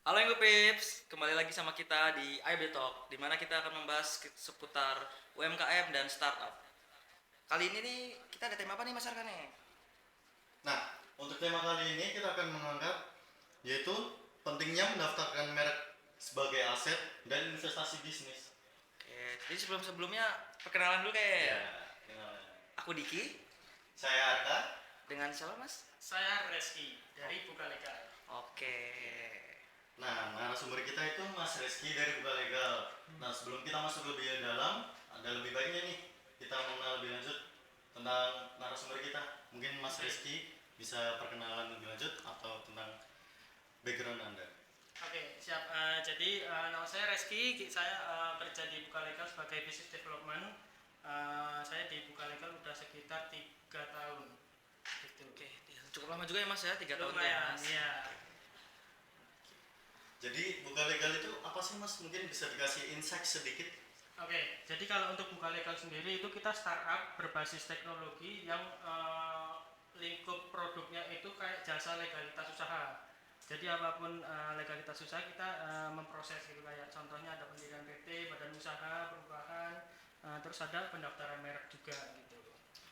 Halo Enggo Pips, kembali lagi sama kita di IB Talk, di mana kita akan membahas seputar UMKM dan startup. Kali ini nih kita ada tema apa nih Mas Arkan nih? Nah, untuk tema kali ini kita akan mengangkat yaitu pentingnya mendaftarkan merek sebagai aset dan investasi bisnis. Oke, jadi sebelum-sebelumnya perkenalan dulu kayak Ya, kenal. aku Diki Saya Arta. dengan siapa Mas? Saya Reski dari Bukalegal. Oke, Nah, narasumber kita itu Mas Reski dari Buka Legal. Nah, sebelum kita masuk lebih dalam, ada lebih baiknya nih kita mengenal lebih lanjut tentang narasumber kita. Mungkin Mas Reski bisa perkenalan lebih lanjut atau tentang background Anda. Oke, siap. Nama saya Reski. Saya kerja di Bukalegal sebagai business development. Saya di Bukalegal udah sekitar 3 tahun. Gitu. oke, cukup lama juga ya Mas ya, 3 tahun ya Lumayan, Mas. ya. Jadi Buka Legal itu apa sih Mas? Mungkin bisa dikasih insight sedikit. Oke, jadi kalau untuk Bukalegal sendiri itu kita startup berbasis teknologi yang lingkup produknya itu kayak jasa legalitas usaha. Jadi apapun legalitas usaha kita memproses gitu, kayak contohnya ada pendirian PT, badan usaha, perubahan, terus ada pendaftaran merek juga gitu.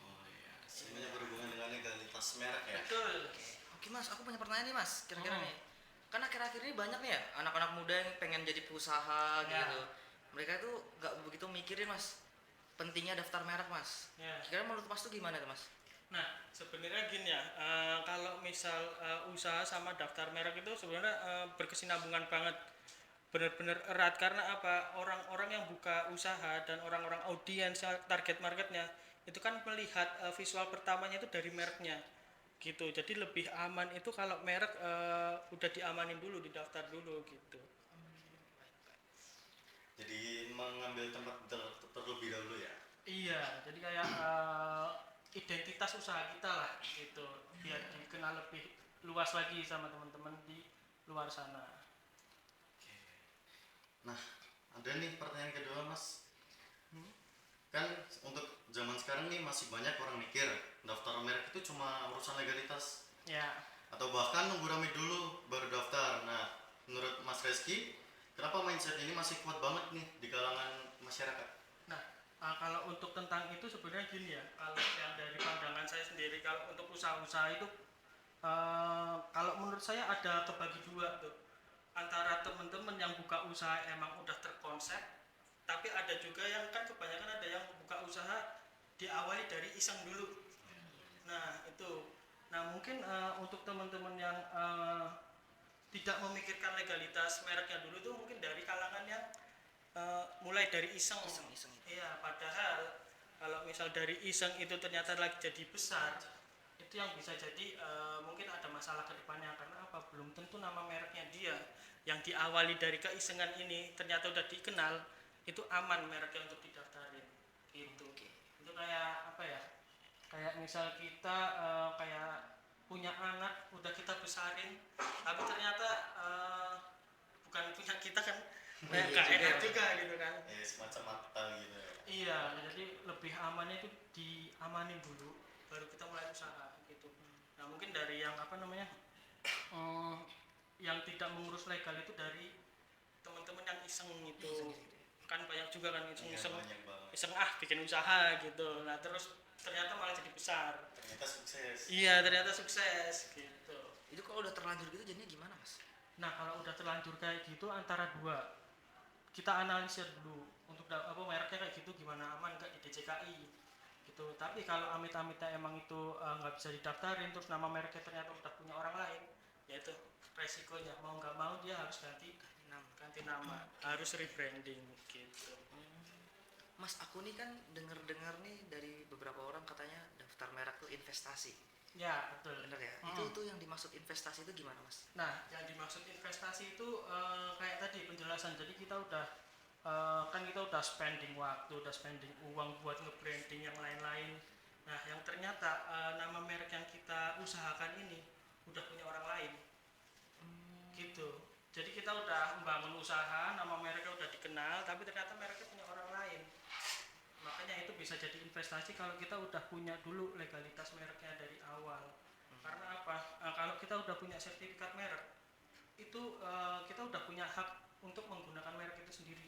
Oh iya, semuanya berhubungan dengan legalitas merek ya. Betul. Oke Mas, aku punya pertanyaan nih Mas, kira-kira Hmm. nih. Kan akhir-akhir ini banyak nih ya anak-anak muda yang pengen jadi pengusaha Ya. gitu. Mereka tuh nggak begitu mikirin Mas, pentingnya daftar merek Mas. Ya. Kira-kira menurut Mas tuh gimana tuh Mas? Nah, sebenarnya gini ya, kalau misal usaha sama daftar merek itu sebenarnya berkesinambungan banget, benar-benar erat. Karena apa? Orang-orang yang buka usaha dan orang-orang audiens target marketnya itu kan melihat visual pertamanya itu dari mereknya, gitu. Jadi lebih aman itu kalau merek udah diamanin dulu, didaftar dulu, gitu. Jadi mengambil tempat terlebih dahulu ya. Iya, jadi kayak identitas usaha kita lah, gitu, biar dikenal lebih luas lagi sama teman-teman di luar sana. Nah, ada nih pertanyaan kedua Mas. Hmm? Kan untuk zaman sekarang nih masih banyak orang mikir daftar merek itu cuma urusan legalitas Ya. atau bahkan nunggu rame dulu baru daftar. Nah, menurut Mas Reski, kenapa mindset ini masih kuat banget nih di kalangan masyarakat? Nah, kalau untuk tentang itu sebenarnya gini ya, kalau yang dari pandangan saya sendiri, kalau untuk usaha-usaha itu kalau menurut saya ada kebagi dua tuh, antara teman-teman yang buka usaha emang udah terkonsep, tapi ada juga yang kan kebanyakan ada yang buka usaha diawali dari iseng dulu. Nah itu, nah mungkin untuk teman-teman yang tidak memikirkan legalitas mereknya dulu itu mungkin dari kalangan yang mulai dari iseng. Iseng-iseng itu. Iya, padahal kalau misal dari iseng itu ternyata lagi jadi besar, itu yang bisa jadi mungkin ada masalah ke depannya. Karena apa? Belum tentu nama mereknya dia yang diawali dari keisengan ini ternyata udah dikenal, itu aman mereknya untuk didaftarin. Gitu. Oke. Itu kayak apa ya? Kayak misal kita kayak punya anak udah kita besarin, tapi ternyata bukan punya kita kan, kayak Iya gak juga enak ya. juga gitu kan. Semacam mata gitu ya. Iya, jadi lebih amannya itu diamanin dulu, baru kita mulai usaha gitu. Nah mungkin dari yang apa namanya, eh, yang tidak mengurus legal itu dari teman-teman yang iseng itu. Iseng gitu ya. Kan banyak juga kan Iya, iseng-iseng, banyak banget. iseng bikin usaha gitu. Nah terus ternyata malah jadi besar. Ternyata sukses. Iya, ternyata sukses gitu. Itu kalau udah terlanjur gitu jadinya gimana Mas? Nah kalau udah terlanjur kayak gitu antara dua, kita analisir dulu untuk apa mereknya kayak gitu gimana, aman nggak di DJKI gitu. Tapi kalau amit-amitnya emang itu nggak bisa didaftarin, terus nama mereknya ternyata udah punya orang lain, ya itu resikonya, mau nggak mau dia harus ganti nama, harus rebranding gitu. Mas, aku nih kan denger-dengar nih dari beberapa orang katanya daftar merek tuh investasi. Ya betul. Bener ya? Itu tuh yang dimaksud investasi itu gimana Mas? Nah yang dimaksud investasi itu kayak tadi penjelasan, jadi kita udah kan kita udah spending waktu, udah spending uang buat nge-branding yang lain-lain. Nah, yang ternyata nama merek yang kita usahakan ini udah punya orang lain. Gitu. Jadi kita udah membangun usaha, nama mereknya udah dikenal, tapi ternyata mereknya punya orang lain. Makanya itu bisa jadi investasi kalau kita udah punya dulu legalitas mereknya dari awal. Karena apa? Kalau kita udah punya sertifikat merek, itu kita udah punya hak untuk menggunakan merek itu sendiri.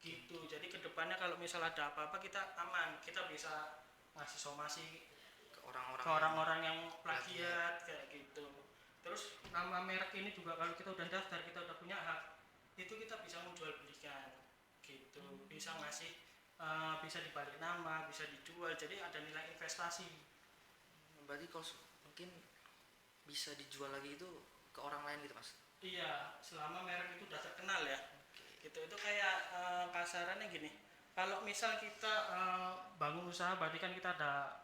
Gitu. Jadi kedepannya kalau misal ada apa-apa kita aman, kita bisa ngasih somasi Ke orang-orang ke orang-orang yang plagiat kayak gitu. Terus nama merek ini juga kalau kita udah daftar, kita udah punya hak, itu kita bisa menjual belikan gitu, bisa ngasih bisa dibalik nama, bisa dijual, jadi ada nilai investasi. berarti kalau mungkin bisa dijual lagi itu ke orang lain gitu mas. Iya, selama merek itu udah terkenal ya. Gitu. Itu kayak kasarannya gini. Kalau misal kita bangun usaha, berarti kan kita ada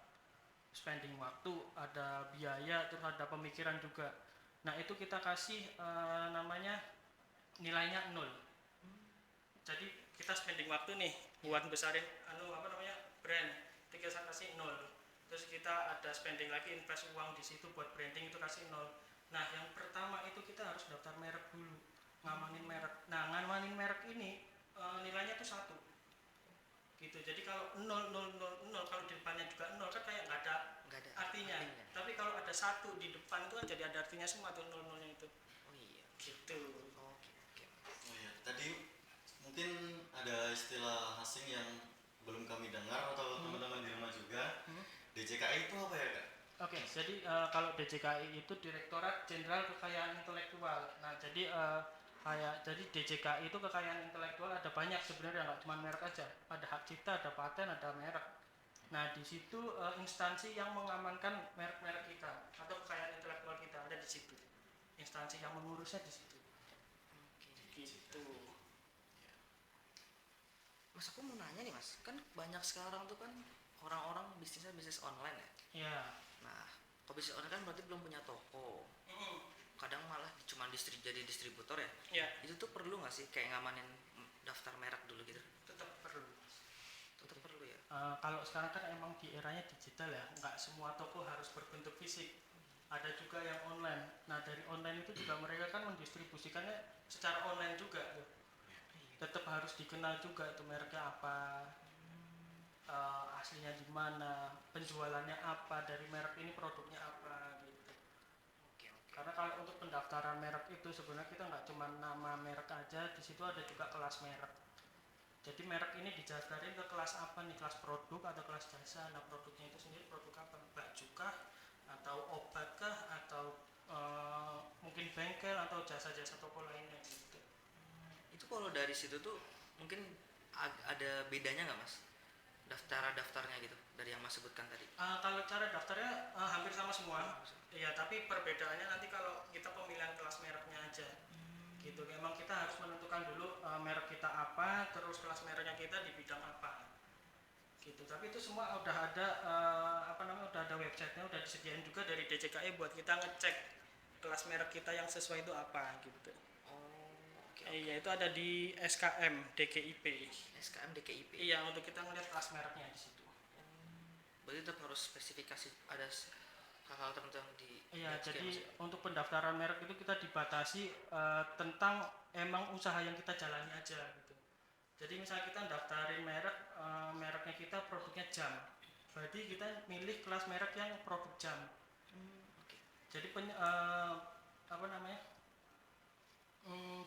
spending waktu, ada biaya, terus ada pemikiran juga. Nah, itu kita kasih namanya nilainya 0. Jadi kita spending waktu nih buat besarin brand, itu kita kasih 0. Terus kita ada spending lagi, invest uang di situ buat branding, itu kasih 0. Nah, yang pertama itu kita harus daftar merek dulu, ngamanin merek. Nah, ngamanin merek ini nilainya tuh 1. Gitu. Jadi kalau 0 0 0 0, kalau di depannya juga 0 kan kayak nggak ada artinya. Tapi kalau ada 1 di depan itu kan jadi ada artinya semua tuh 0-0-nya itu. Oh iya. Gitu. Oke oke. Oh iya, tadi mungkin ada istilah asing yang belum kami dengar atau teman-teman di rumah juga. DJKI itu apa ya kak? Oke, jadi kalau DJKI itu Direktorat Jenderal Kekayaan Intelektual. Nah, jadi DJKI itu kekayaan intelektual ada banyak sebenarnya, nggak cuma merek aja. Ada hak cipta, ada paten, ada merek. Nah, di situ instansi yang mengamankan merek-merek kita atau kekayaan intelektual kita ada di situ. Instansi yang mengurusnya di situ. Gitu. Mas aku mau nanya nih mas, kan banyak sekarang tuh kan orang-orang bisnisnya bisnis online ya. Ya. Nah, kalau bisnis online kan berarti belum punya toko. Kadang malah cuma jadi distributor ya. Ya, Itu tuh perlu nggak sih kayak ngamanin daftar merek dulu gitu? tetap perlu. Tetap perlu ya. Kalau sekarang kan emang di eranya digital ya, nggak semua toko harus berbentuk fisik. Ada juga yang online. Nah, dari online itu juga mereka kan mendistribusikannya secara online juga tuh. Tetap harus dikenal juga itu mereknya apa, aslinya di mana, penjualannya apa, dari merek ini produknya apa gitu. Oke oke. Karena kalau untuk pendaftaran merek itu sebenarnya kita nggak cuma nama merek aja, di situ ada juga kelas merek. Jadi merek ini didaftarin ke kelas apa nih, kelas produk atau kelas jasa. Nah, produknya itu sendiri produk apa? Baju kah, atau obat kah, atau mungkin bengkel atau jasa-jasa toko lainnya gitu. Itu kalau dari situ tuh mungkin ada bedanya nggak mas? Daftarnya gitu dari yang mas sebutkan tadi. Kalau cara daftarnya hampir sama semua. Iya, tapi perbedaannya nanti kalau kita pemilihan kelas mereknya aja. Gitu. Memang kita harus menentukan dulu merek kita apa, terus kelas mereknya kita di bidang apa. Gitu. Tapi itu semua udah ada udah ada websitenya, udah disediain juga dari DJKI buat kita ngecek kelas merek kita yang sesuai itu apa gitu. Oh oke. Iya, itu ada di SKM DKIP. SKM DKIP. Iya, untuk kita ngeliat kelas mereknya di situ. Berarti tetap harus spesifikasi ada hal-hal tertentu yang di. Iya, ya, jadi mas ya? untuk pendaftaran merek itu kita dibatasi tentang emang usaha yang kita jalani aja gitu. Jadi misalnya kita daftarin merek, mereknya kita produknya jam. Berarti kita milih kelas merek yang produk jam. Oke. Jadi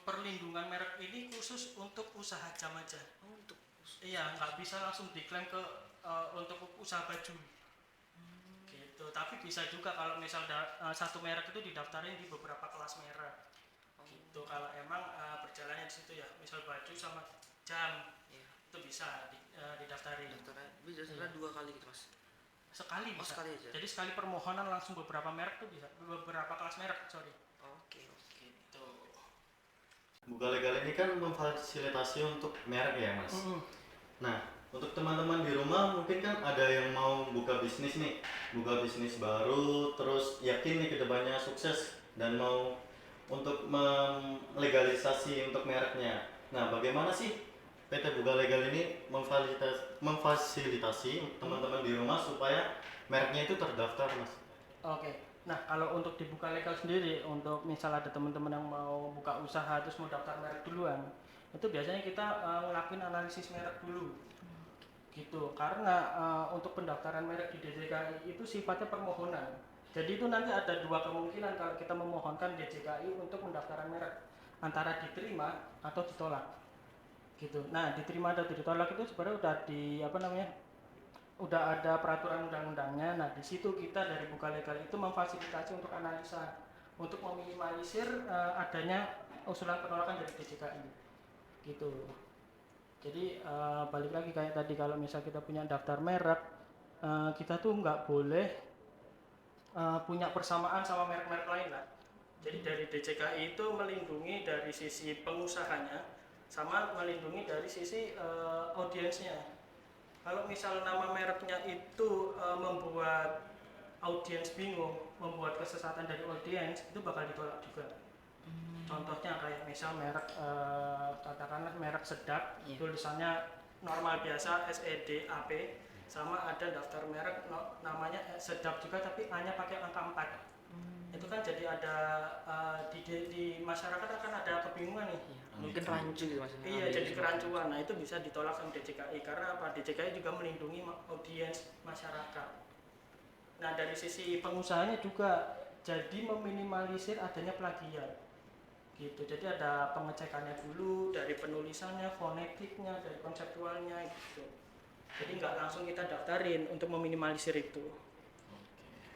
perlindungan merek ini khusus untuk usaha jam aja. Oh, untuk Iya, nggak bisa langsung diklaim ke untuk usaha baju. Gitu. Tapi bisa juga kalau misal satu merek itu didaftarin di beberapa kelas merek. Gitu. Kalau emang berjalannya di situ ya, misal baju sama jam, iya. itu bisa didaftarin. Daftarnya 2 kali gitu mas. Sekali Oh, bisa. sekali aja. Jadi sekali permohonan langsung beberapa merek tuh bisa, beberapa kelas merek, sorry. Oke. Gitu. Buka Legal ini kan memfasilitasi untuk merek ya mas. Nah, untuk teman-teman di rumah mungkin kan ada yang mau buka bisnis nih, buka bisnis baru, terus yakin nih kedepannya sukses dan mau untuk melegalisasi untuk mereknya. Nah, bagaimana sih PT Buka Legal ini memfasilitasi teman-teman di rumah supaya mereknya itu terdaftar, mas? Oke. Nah, kalau untuk dibuka legal sendiri, untuk misal ada teman-teman yang mau buka usaha terus mau daftar merek duluan, itu biasanya kita ngelakuin analisis merek dulu. Gitu. Karena untuk pendaftaran merek di DJKI itu sifatnya permohonan. Jadi itu nanti ada dua kemungkinan kalau kita memohonkan DJKI untuk pendaftaran merek, antara diterima atau ditolak. Gitu. Nah, diterima atau ditolak itu sebenarnya udah udah ada peraturan undang-undangnya. Nah, di situ kita dari Buka Legal itu memfasilitasi untuk analisa, untuk meminimalisir adanya usulan penolakan dari DJKI. Gitu. Jadi balik lagi kayak tadi, kalau misal kita punya daftar merek, kita tuh nggak boleh punya persamaan sama merek-merek lain lah. Jadi dari DJKI itu melindungi dari sisi pengusahanya sama melindungi dari sisi audiensnya. Kalau misal nama mereknya itu membuat audiens bingung, membuat kesesatan dari audiens, itu bakal ditolak juga. Contohnya kayak misal merek katakanlah merek sedap, tulisannya normal biasa SEDAP, sama ada daftar merek namanya sedap juga tapi hanya pakai angka 4. Itu kan jadi ada di masyarakat akan ada kebingungan nih. Mungkin rancu gitu maksudnya. Iya, jadi kerancuan. Nah, itu bisa ditolak sama DJKI karena apa? DJKI juga melindungi audiens masyarakat. Nah, dari sisi pengusahanya juga jadi meminimalisir adanya plagiat. Gitu. Jadi ada pengecekannya dulu dari penulisannya, fonetiknya, dari konseptualnya gitu. Jadi nggak langsung kita daftarin untuk meminimalisir itu.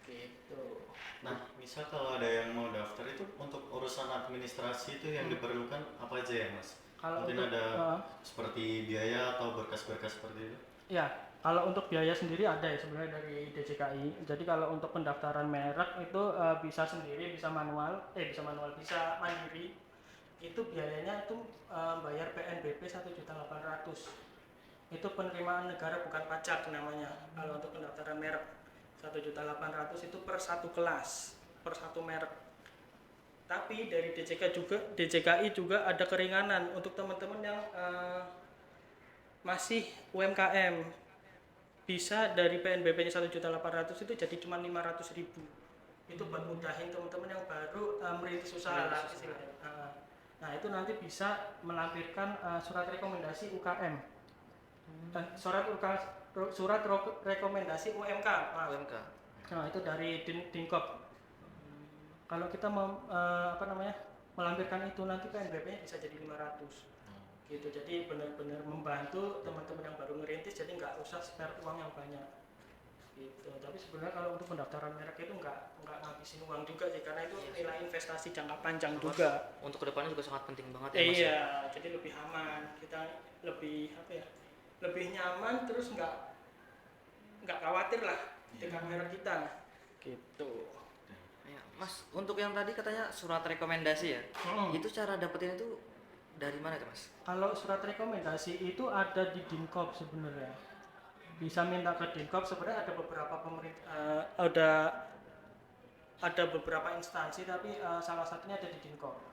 Gitu. Nah, misal kalau ada yang mau daftar itu untuk urusan administrasi itu yang diperlukan apa aja ya, Mas? Kalau Mungkin untuk, ada seperti biaya atau berkas-berkas seperti itu? Ya, kalau untuk biaya sendiri ada ya sebenarnya dari DJKI. Jadi kalau untuk pendaftaran merek itu bisa sendiri, bisa bisa mandiri. Itu biayanya itu bayar PNBP 1.800.000. Itu penerimaan negara bukan pajak namanya. Kalau untuk pendaftaran merek 1.800.000 itu per satu kelas, per satu merek. Tapi dari DJKI juga ada keringanan untuk teman-teman yang masih UMKM. Bisa dari PNBP-nya 1.800.000 itu jadi cuma 500.000. Itu buat mudahin teman-teman yang baru merintis usaha lah istilahnya. Nah, itu nanti bisa melampirkan surat rekomendasi UKM. Surat rekomendasi UMK. UMK. Nah, itu dari Dinkop. Kalau kita melampirkan itu nanti PNBP-nya bisa jadi 500. Gitu. Jadi benar-benar membantu teman-teman yang baru ngerintis, jadi nggak usah spare uang yang banyak. Gitu. Tapi sebenarnya kalau untuk pendaftaran merek itu nggak ngabisin uang juga sih, karena itu nilai investasi jangka panjang juga. Untuk kedepannya juga sangat penting banget ya, Mas. Iya, jadi lebih aman. Kita lebih lebih nyaman, terus nggak khawatir lah dengan merek kita. Gitu. Ya, Mas, untuk yang tadi katanya surat rekomendasi ya. Itu cara dapetin itu dari mana tuh, Mas? Kalau surat rekomendasi itu ada di Dinkop sebenarnya. Bisa minta ke Dinkop. Sebenarnya ada beberapa ada beberapa instansi, tapi salah satunya ada di Dinkop.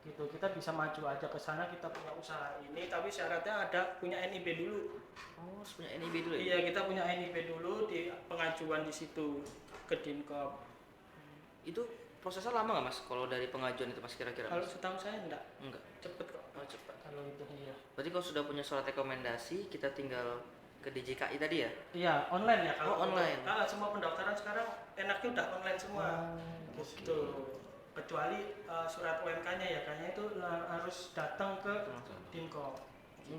Gitu. Kita bisa maju aja ke sana, kita punya usaha ini, tapi syaratnya ada punya NIB dulu. Oh, harus punya NIB dulu ya? Iya, kita punya NIB dulu di pengajuan di situ ke Dinkop. Itu prosesnya lama nggak, Mas? Kalau dari pengajuan itu, Mas, kira-kira? Kalau setahu saya enggak. Cepet kok. Oh, cepat. Kalau itu iya. Berarti kalau sudah punya surat rekomendasi, kita tinggal ke DJKI tadi ya? Iya, online ya kalau. Online. Semua pendaftaran sekarang enaknya udah online semua. Gitu. Kecuali surat UMK-nya ya, kayaknya itu harus datang ke Dinkop.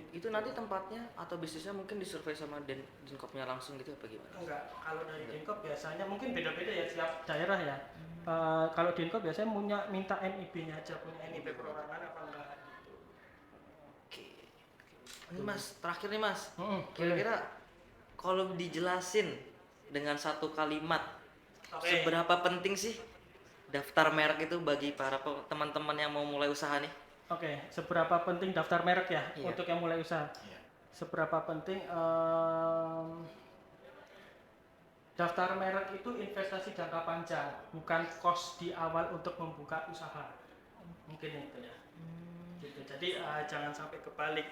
Itu nanti tempatnya atau bisnisnya mungkin disurvei sama Dinkopnya langsung gitu apa gimana? Enggak, kalau dari Dinkop biasanya mungkin beda-beda ya tiap daerah ya. Kalau Dinkop biasanya minta NIB-nya aja, punya NIB perorangan apa enggak gitu. Oke. Ini Mas, terakhir nih Mas. Kira-kira kalau dijelasin dengan satu kalimat, seberapa penting sih daftar merek itu bagi para teman-teman yang mau mulai usaha nih? Oke, seberapa penting daftar merek ya untuk yang mulai usaha? Seberapa penting daftar merek itu investasi jangka panjang, bukan cost di awal untuk membuka usaha. Mungkin itu ya. Gitu. Jadi jangan sampai kebalik.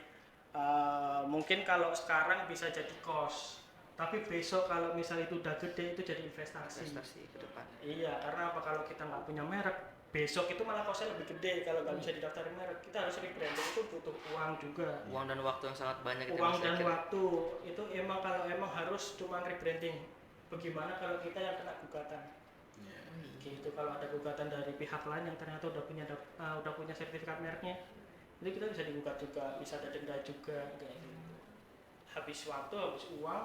Mungkin kalau sekarang bisa jadi cost, tapi besok kalau misal itu udah gede itu jadi investasi ke depan. Iya, karena apa, kalau kita nggak punya merek, besok itu malah costnya lebih gede kalau nggak bisa didaftarin merek. Kita harus rebranding, itu butuh uang juga. Uang dan waktu yang sangat banyak. Uang dan waktu itu kalau emang harus cuma rebranding. Bagaimana kalau kita yang kena gugatan? Gitu. Kalau ada gugatan dari pihak lain yang ternyata udah punya sertifikat mereknya, itu kita bisa digugat juga, bisa ada denda juga kayak gitu. Habis waktu, habis uang,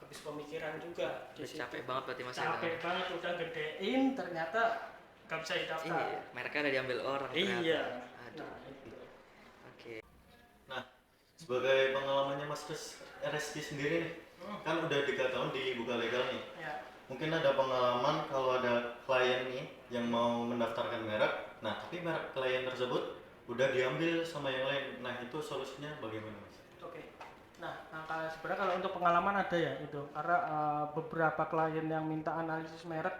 habis pemikiran juga di Udah situ. capek banget berarti mas. Capek banget udah gedein, ternyata nggak bisa didaftar. Iya, mereka udah diambil orang ternyata. Iya. Aduh. Nah, itu. Oke. Nah, sebagai pengalamannya Mas Reski sendiri nih, kan udah 3 tahun di Buka Legal nih. Ya. Mungkin ada pengalaman kalau ada klien nih yang mau mendaftarkan merek, nah tapi merek klien tersebut udah diambil sama yang lain. Nah itu solusinya bagaimana Mas? Oke. Nah, sebenarnya kalau untuk pengalaman ada ya itu, karena beberapa klien yang minta analisis merek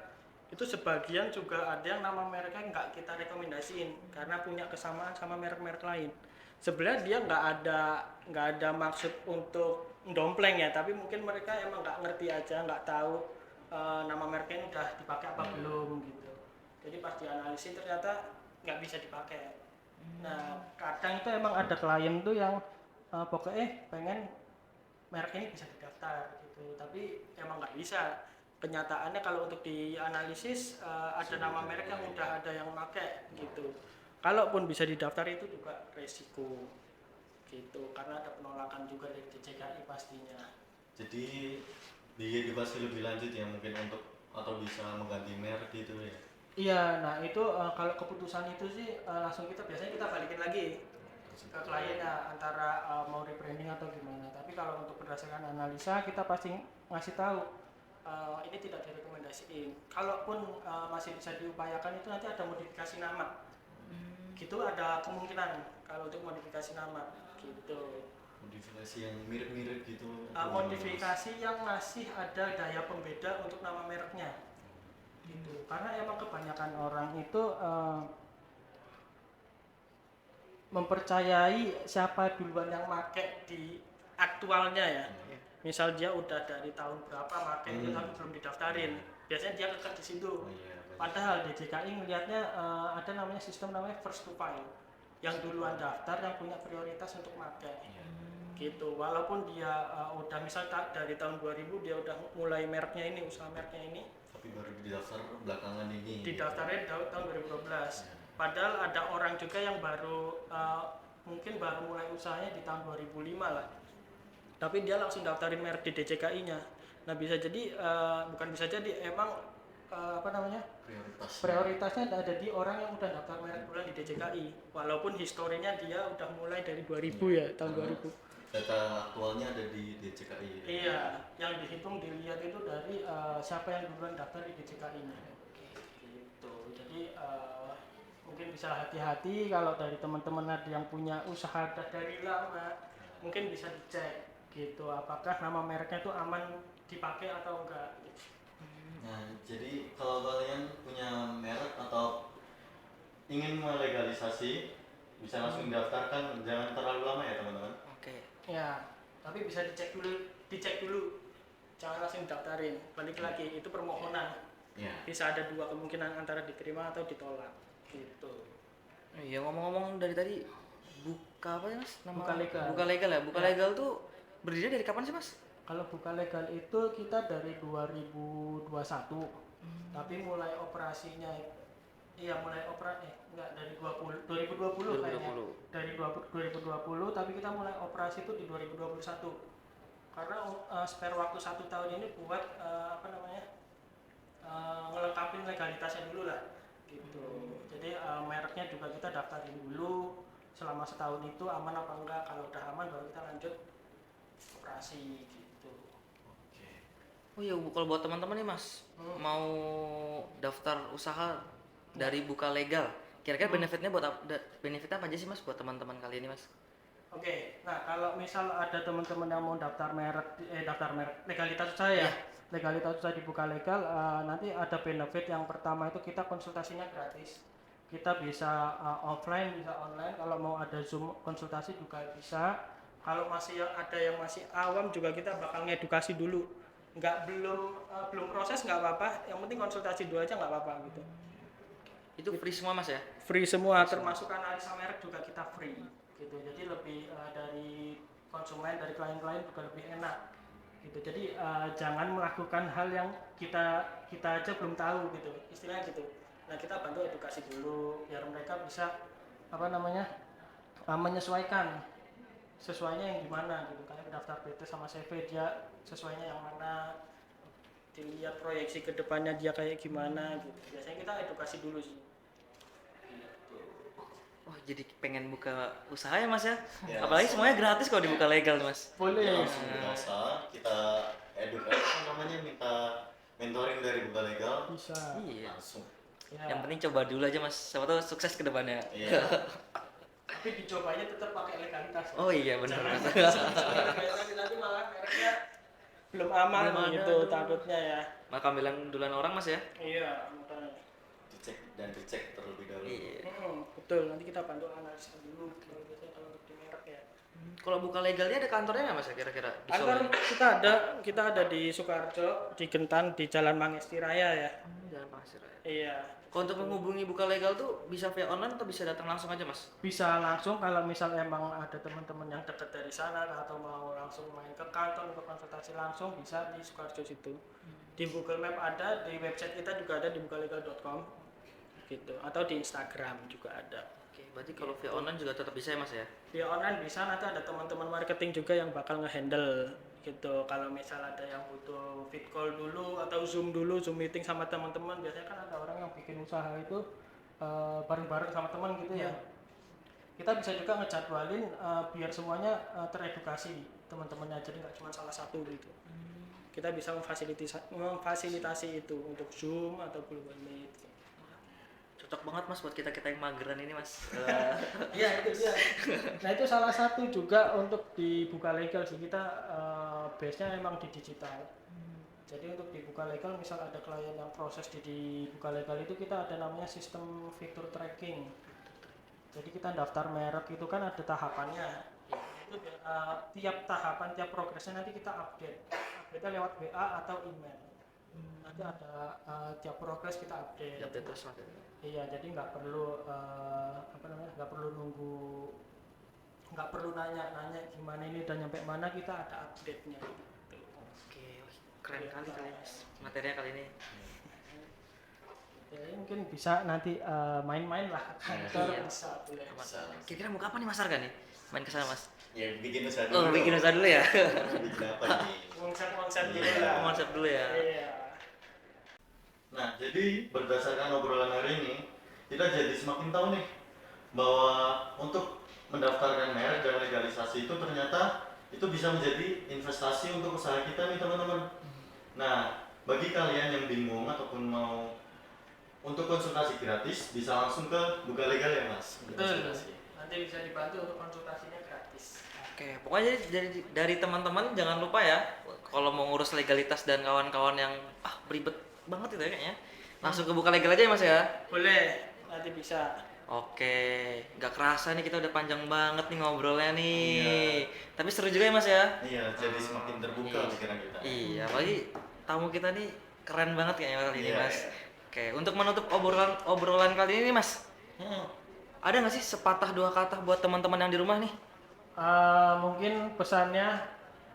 itu sebagian juga ada yang nama mereknya nggak kita rekomendasiin karena punya kesamaan sama merek-merek lain. Sebenarnya dia nggak ada maksud untuk dompleng ya, tapi mungkin mereka emang nggak ngerti aja, nggak tahu nama mereknya ini udah dipakai apa belum gitu. Jadi pas dianalisis ternyata nggak bisa dipakai. Nah, kadang itu emang ada klien tuh yang pokoknya pengen merek ini bisa didaftar gitu, tapi emang nggak bisa. Kenyataannya kalau untuk dianalisis ada nama merek yang udah ada yang pakai gitu. Kalaupun bisa didaftar itu juga resiko gitu, karena ada penolakan juga dari DJKI pastinya. Jadi diedukasi lebih lanjut ya mungkin untuk atau bisa mengganti merek gitu ya. Iya, nah itu kalau keputusan itu sih langsung biasanya kita balikin lagi ke kliennya antara mau rebranding atau gimana. Tapi kalau untuk berdasarkan analisa kita pasti ngasih tahu ini tidak direkomendasiin. Kalaupun masih bisa diupayakan itu nanti ada modifikasi nama. Gitu ada kemungkinan kalau untuk modifikasi nama gitu. Modifikasi yang mirip-mirip gitu. Modifikasi yang masih ada daya pembeda untuk nama mereknya. Gitu. Karena emang kebanyakan orang itu mempercayai siapa duluan yang make di aktualnya ya. Misal dia udah dari tahun berapa make itu tapi belum didaftarin. Biasanya dia kekeh di situ. Padahal DJKI melihatnya ada namanya sistem namanya first to file. Yang duluan daftar yang punya prioritas untuk make. Gitu. Walaupun dia udah misal dari tahun 2000 dia udah mulai mereknya ini, usaha mereknya ini, tapi baru didaftar belakangan ini. Didaftarnya tahun 2012. Padahal ada orang juga yang baru mungkin baru mulai usahanya di tahun 2005 lah. Tapi dia langsung daftarin merek di DJKI-nya. Nah bisa jadi bukan bisa jadi emang prioritasnya ada di orang yang udah daftar merek bulan di DJKI. Walaupun historinya dia udah mulai dari 2000 ya tahun 2000. Data aktualnya ada di DJKI. Iya, yang dihitung dilihat itu dari siapa yang duluan daftar di DJKI-nya. Gitu. Jadi mungkin bisa hati-hati kalau dari teman-teman ada yang punya usaha dari lama, mungkin bisa dicek gitu apakah nama mereknya itu aman dipakai atau enggak. Nah, jadi kalau kalian punya merek atau ingin melegalisasi bisa langsung daftarkan, jangan terlalu lama ya teman-teman. Oke. Ya, tapi bisa dicek dulu. Jangan langsung daftarin. Balik lagi itu permohonan. Ya. Bisa ada dua kemungkinan antara diterima atau ditolak. Gitu. Iya, ngomong-ngomong dari tadi buka apa ya mas? Buka legal. Buka legal ya. Buka Ya. legal tuh berdiri dari kapan sih mas? Kalau buka legal itu kita dari 2021. Tapi mulai operasinya dari 2020 kayaknya. Dari 2020 tapi kita mulai operasi itu di 2021. Karena spare waktu 1 tahun ini buat ngelengkapin legalitasnya dulu lah gitu. Jadi mereknya juga kita daftarin dulu selama setahun itu aman apa enggak. Kalau udah aman baru kita lanjut operasi gitu. Oh iya, kalau buat teman-teman nih mas mau daftar usaha dari buka legal, kira-kira benefitnya benefit apa aja sih mas buat teman-teman kali ini mas? Oke, nah kalau misal ada teman-teman yang mau daftar merek legalitas usaha ya, legalitas usaha dibuka legal, nanti ada benefit yang pertama itu kita konsultasinya gratis. Kita bisa offline, bisa online. Kalau mau ada Zoom konsultasi juga bisa. Kalau masih ada yang masih awam juga kita bakal ngedukasi dulu. Belum proses nggak apa-apa, yang penting konsultasi dulu aja nggak apa-apa gitu. Itu free semua mas ya? Free semua, termasuk analisa merek juga kita free gitu. Jadi lebih dari konsumen, dari klien-klien juga lebih enak gitu. Jadi jangan melakukan hal yang kita aja belum tahu gitu, istilahnya gitu. Nah, kita bantu edukasi dulu biar mereka bisa menyesuaikan sesuainya yang gimana gitu. Kayak daftar PT sama CV dia sesuainya yang mana, dilihat proyeksi ke depannya dia kayak gimana gitu. Biasanya kita edukasi dulu sih. Wah, jadi pengen buka usaha ya Mas ya. Ya, Apalagi semuanya gratis kalau dibuka legal nih, Mas. Boleh. Ya, langsung buka usaha, kita edukasi minta mentoring dari Buka Legal, Bisa. Iya. langsung. Ya. Yang penting coba dulu aja Mas. Siapa tahu sukses ke depannya. Iya. Tapi dicobanya tetap pakai legalitas. Oh iya benar Mas. Nanti malah mereknya belum aman Belum ada, gitu aduh. takutnya ya. Maka bilang duluan orang Mas ya. Iya, makanya. Dicek terlebih dahulu. Iya. Betul, nanti kita bantu analisa dulu kalau biasanya kalau untuk di merek ya. Kalau buka legalnya ada kantornya nggak Mas ya kira-kira di Kantor Solo? kita ada di Sukarjo, di Gentan, di Jalan Mangesti Raya ya. Jangan pasir ya. Iya. Kalau untuk menghubungi buka legal tuh bisa via online atau bisa datang langsung aja Mas? Bisa langsung kalau misal emang ada teman-teman yang dekat dari sana atau mau langsung main ke kantor untuk konsultasi langsung bisa di Sukarjo situ. Di Google Map ada, di website kita juga ada di bukalegal.com gitu atau di Instagram juga ada. Oke, berarti kalau via online juga tetap bisa ya Mas ya? Via online bisa, nanti ada teman-teman marketing juga yang bakal ngehandle gitu. Kalau misal ada yang butuh fit call dulu atau zoom meeting sama teman-teman, biasanya kan ada orang yang bikin usaha itu bareng-bareng sama teman gitu ya. Kita bisa juga ngejadwalin biar semuanya teredukasi teman-temannya, jadi nggak cuma salah satu gitu. Kita bisa memfasilitasi itu untuk zoom atau Google Meet. Cocok banget Mas buat kita-kita yang mageran ini Mas. Iya itu dia. Nah itu salah satu juga untuk dibuka legal sih, kita base-nya memang di digital. Jadi untuk dibuka legal misal ada klien yang proses di buka legal itu kita ada namanya sistem fitur tracking. Jadi kita daftar merek itu kan ada tahapannya. Itu tiap tahapan, tiap progresnya nanti kita update. Update-nya lewat WA atau email. Nanti ada tiap progres kita update. Update terus Mas. Iya, jadi nggak perlu nggak perlu nanya gimana ini udah nyampe mana, kita ada update-nya. Gitu. Oke, keren kali Mas. Materinya kali ini. Jadi mungkin bisa nanti main-main lah ke kantor Iya. bisa boleh. Bisa. Kira-kira mau kapan nih Mas Arga nih? Main ke sana Mas. Ya bikin usaha Oh, dulu. bikin usaha dulu ya. Bikin apa nih? Konsep dulu Iya. lah. Konsep dulu ya. Iya. Nah, jadi berdasarkan obrolan hari ini, kita jadi semakin tahu nih bahwa untuk mendaftarkan merek dan legalisasi itu ternyata itu bisa menjadi investasi untuk usaha kita nih teman-teman. Nah, bagi kalian yang bingung ataupun mau untuk konsultasi gratis bisa langsung ke Buka Legal ya Mas. untuk Betul. konsultasi. Nanti bisa dibantu untuk konsultasinya gratis. Oke, pokoknya dari teman-teman jangan lupa ya kalau mau ngurus legalitas dan kawan-kawan yang beribet banget itu ya kayaknya. Langsung ke Buka Legal aja ya Mas ya. Boleh, nanti bisa. Oke, nggak kerasa nih kita udah panjang banget nih ngobrolnya nih. Iya. Tapi seru juga ya Mas ya. Iya, jadi semakin terbuka Iya. pikiran kita. Iya, apalagi tamu kita nih keren banget kayaknya kali ini Iya, Mas. iya. Oke, untuk menutup obrolan kali ini Mas, ada nggak sih sepatah dua kata buat teman-teman yang di rumah nih? Mungkin pesannya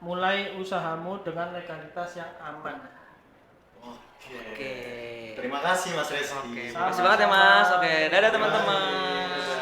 mulai usahamu dengan legalitas yang aman. Oke. Oke. Terima kasih Mas Reski. Oke, makasih banget ya Mas. Oke, dadah teman-teman. Dadah.